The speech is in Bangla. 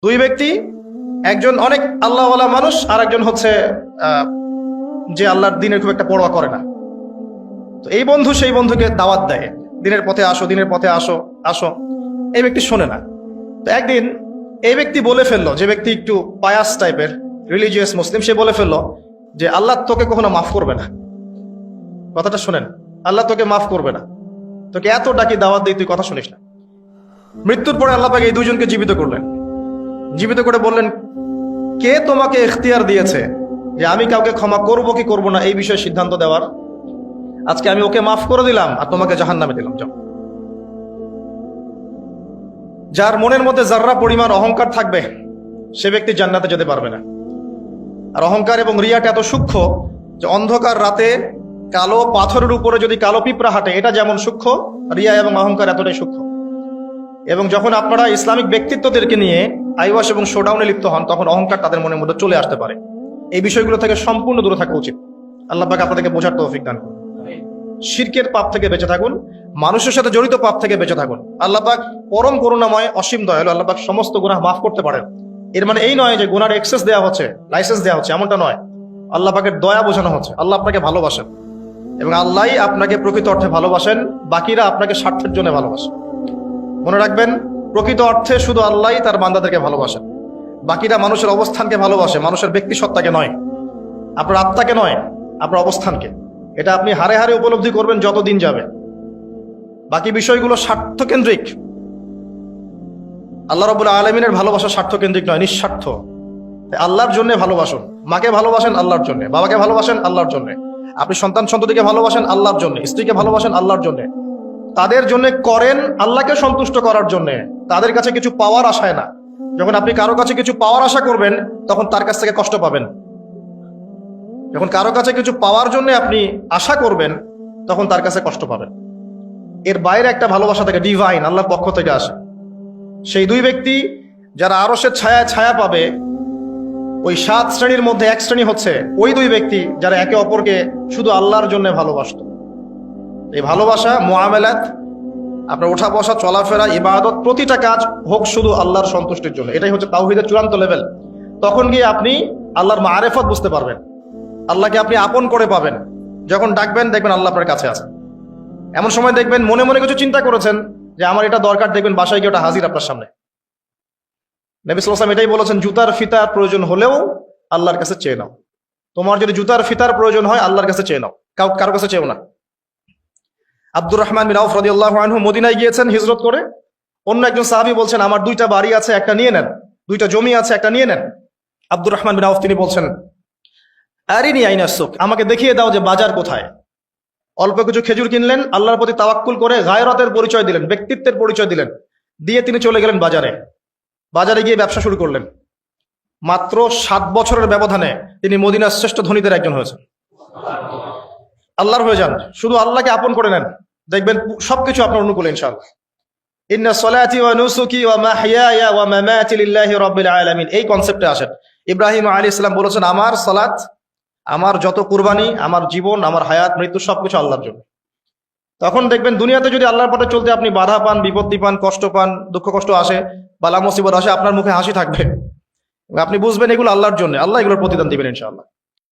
দুই ব্যক্তি, একজন অনেক আল্লাহওয়ালা মানুষ, আর একজন হচ্ছে যে আল্লাহর দিনের খুব একটা পরোয়া করে না। তো এই বন্ধু সেই বন্ধুকে দাওয়াত দেয়, দিনের পথে আসো, দিনের পথে আসো আসো। এই ব্যক্তি শোনে না। তো একদিন এই ব্যক্তি বলে ফেললো, যে ব্যক্তি একটু পায়াস টাইপের রিলিজিয়াস মুসলিম, সে বলে ফেললো যে আল্লাহ তোকে কখনো মাফ করবে না। কথাটা শোনেন, আল্লাহ তোকে মাফ করবে না, তোকে এত ডাকি দাওয়াত দিই, তুই কথা শুনিস না। মৃত্যুর পরে আল্লাহ পাক এই দুইজনকে জীবিত করলেন। জীবিত করে বললেন, কে তোমাকে ইখতিয়ার দিয়েছে যে আমি কাউকে ক্ষমা করব কি করব না এই বিষয়ে সিদ্ধান্ত দেওয়ার? আজকে আমি ওকে মাফ করে দিলাম আর তোমাকে জাহান্নামে দিলাম। যাও। যার মনের মধ্যে যাররা পরিমাণ অহংকার থাকবে সে ব্যক্তি জান্নাতে যেতে পারবে না। আর অহংকার এবং রিয়াটা এত সূক্ষ্ম যে অন্ধকার রাতে কালো পাথরের উপরে যদি কালো পিঁপড়া হাঁটে, এটা যেমন সূক্ষ্ম, রিয়া এবং অহংকার এতটাই সূক্ষ্ম। এবং যখন আপনারা ইসলামিক ব্যক্তিত্বদেরকে নিয়ে আইওয়াশ এবং শোডাউনে লিপ্ত হন, তখন অহংকার তাদের মনের মধ্যে চলে আসতে পারে। এই বিষয়গুলো থেকে সম্পূর্ণ দূরে থাকা উচিত। আল্লাহ পাক আপনাদেরকে বোঝার তৌফিক দান করুন। শিরকের পাপ থেকে বেঁচে থাকুন, মানুষের সাথে জড়িত পাপ থেকে বেঁচে থাকুন। আল্লাহ পাক পরম করুণাময়, অসীম দয়ালু। আল্লাহ পাক সমস্ত গুনাহ মাফ করতে পারেন। এর মানে এই নয় যে গুনার এক্সেস দেওয়া হচ্ছে, লাইসেন্স দেওয়া হচ্ছে, এমনটা নয়। আল্লাহ পাকের দয়া বোঝানো হচ্ছে। আল্লাহ আপনাকে ভালোবাসেন এবং আল্লাহই আপনাকে প্রকৃত অর্থে ভালোবাসেন, বাকিরা আপনাকে স্বার্থের জন্য ভালোবাসেন। মনে রাখবেন, প্রকৃত অর্থে শুধু আল্লাহই তার বান্দাদেরকে ভালোবাসেন, বাকিরা মানুষের অবস্থানকে ভালোবাসে, মানুষের ব্যক্তি সত্তাকে নয়, আপনার আত্মাকে নয়, আপনার অবস্থানকে। এটা আপনি হারে হারে উপলব্ধি করবেন যত দিন যাবে। বাকি বিষয়গুলো স্বার্থকেন্দ্রিক। আল্লাহ রাব্বুল আলামিনের ভালোবাসা স্বার্থকেন্দ্রিক নয়, নিঃস্বার্থ। আল্লাহর জন্য ভালোবাসুন। মাকে ভালোবাসেন আল্লাহর জন্য, বাবাকে ভালোবাসেন আল্লাহর জন্য, আপনি সন্তান সন্ততিকে ভালোবাসেন আল্লাহর জন্য, স্ত্রীকে ভালোবাসেন আল্লাহর জন্য। তাদের জন্য করেন আল্লাহকে সন্তুষ্ট করার জন্য, তাদের কাছে কিছু পাওয়ার আশায় না। যখন আপনি কারো কাছে কিছু পাওয়ার আশা করবেন, তখন তার কাছ থেকে কষ্ট পাবেন। যখন কারো কাছে কিছু পাওয়ার জন্য আপনি আশা করবেন, তখন তার কাছে কষ্ট পাবেন। এর বাইরে একটা ভালোবাসা থেকে, ডিভাইন, আল্লাহর পক্ষ থেকে আসে। সেই দুই ব্যক্তি যারা আরশের ছায়া ছায়া পাবে, ওই 7 শ্রেণীর মধ্যে এক শ্রেণী হচ্ছে ওই দুই ব্যক্তি যারা একে অপরকে শুধু আল্লাহর জন্য ভালোবাসত। এই ভালোবাসা, মুআমালাত, আপনার ওঠা বসা, চলাফেরা, ইবাদত, প্রতিটা কাজ হোক শুধু আল্লাহর সন্তুষ্টির জন্য। এটাই হচ্ছে তাওহীদের চূড়ান্ত লেভেল। তখন গিয়ে আপনি আল্লাহর মারিফত বুঝতে পারবেন, আল্লাহকে আপনি আপন করে পাবেন। যখন ডাকবেন দেখবেন আল্লাহ আপনার কাছে আছে। এমন সময় দেখবেন মনে মনে কিছু চিন্তা করেছেন যে আমার এটা দরকার, দেখবেন বাসায় গিয়ে ওটা হাজির আপনার সামনে। নবী সাল্লাল্লাহু আলাইহি ওয়াসাল্লাম এটাই বলেছেন, জুতার ফিতার প্রয়োজন হলেও আল্লাহর কাছে চেয়ে নাও। তোমার যদি জুতার ফিতার প্রয়োজন হয় আল্লাহর কাছে চেয়ে নাও, কারো কাছে চেয়েও না। আব্দুর রহমান বিন আউফ রাদিয়াল্লাহু আনহু মদিনায় গিয়েছেন হিজরত করে। অন্য একজন সাহাবী বলছেন, আমার 2টা বাড়ি আছে, একটা নিয়ে নেন, 2টা জমি আছে, একটা নিয়ে নেন। আব্দুর রহমান বিন আউফ তিনি বলছেন, আরিনি আইনা সুক, আমাকে দেখিয়ে দাও যে বাজার কোথায়। অল্প কিছু খেজুর কিনলেন, আল্লাহর প্রতি তাওয়াক্কুল করে গায়রাতের পরিচয় দিলেন, ব্যক্তিত্বের পরিচয় দিলেন, দিয়ে তিনি চলে গেলেন বাজারে। বাজারে গিয়ে ব্যবসা শুরু করলেন। মাত্র 7 বছরের ব্যবধানে তিনি মদিনার শ্রেষ্ঠ ধনীদের একজন হয়েছেন। আল্লাহর হয়ে যান, শুধু আল্লাহকে আপন করে নেন, দেখবেন সবকিছু আপনার অনুকূলে ইনশাআল্লাহ। ইন্না সলাতি ওয়া নুসুকি ওয়া মাহইয়ায়া ওয়া মামাতি লিল্লাহি রাব্বিল আলামিন, এই কনসেপ্টে আসেন। ইব্রাহিম আলাইহিস সালাম বলেছেন, আমার সালাত, আমার যত কুরবানি, আমার জীবন, আমার হায়াত, মৃত্যু সবকিছু আল্লাহর জন্য। তখন দেখবেন দুনিয়াতে যদি আল্লাহর পথে চলতে আপনি বাধা পান, বিপত্তি পান, কষ্ট পান, দুঃখ কষ্ট আসে, বালা মুসিবত আসে, আপনার মুখে হাসি থাকবে। আপনি বুঝবেন এগুলো আল্লাহর জন্য, আল্লাহ এগুলোর প্রতিদান দিবেন ইনশাআল্লাহ।